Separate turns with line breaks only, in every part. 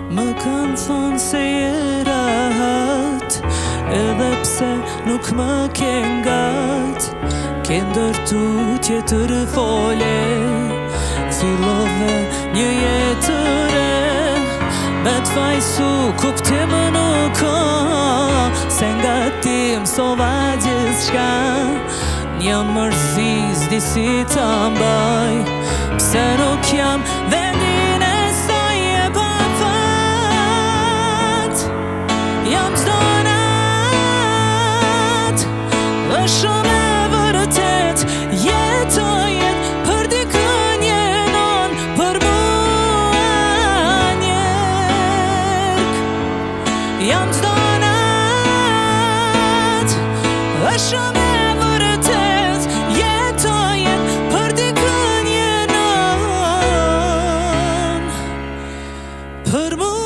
Më kanë thonë se je rahat, edhe pse nuk më ke ngat. Ke ndërtu tjetër fole, fillove një jetë të re. Me t'fajsu kuptim nuk ka, se nga ti mësova gjithçka. Një mërziz di si ta mbaj, pse nuk jam vendin e saj e pa fat. Jam çdo nat, është shumë e vërtet, jetoj për dikën jenon, për mua njerëk. Jam çdo nat, është shumë e vërtet, jetoj për dikën jenon, për mua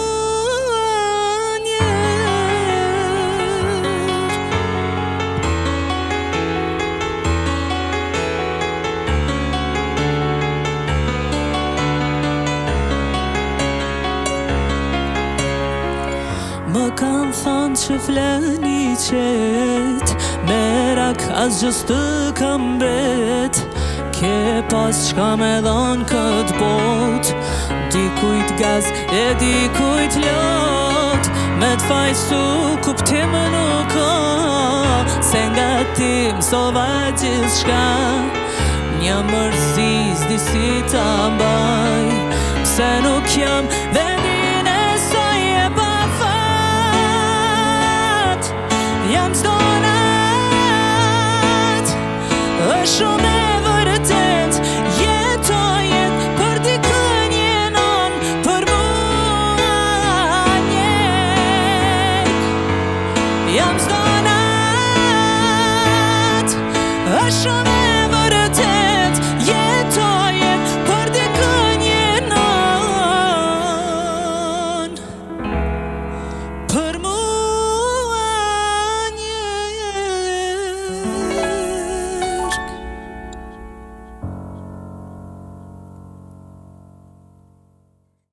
Më kanë thonë që fleni qet, merak as gjës të kam bet. Ke pas qka me dhonë këtë bot, dikujt gaz e dikujt lot. Me t'fajsu kuptim nuk ka, se nga ti mësova gjithçka. Një mërziz di si ta mbaj, pse nuk jam vendin e saj e pa fat. Jam çdo nat, është shumë e vërtet, jetoj për dikën jenon, për mua njerëk. Jam çdo nat, është shumë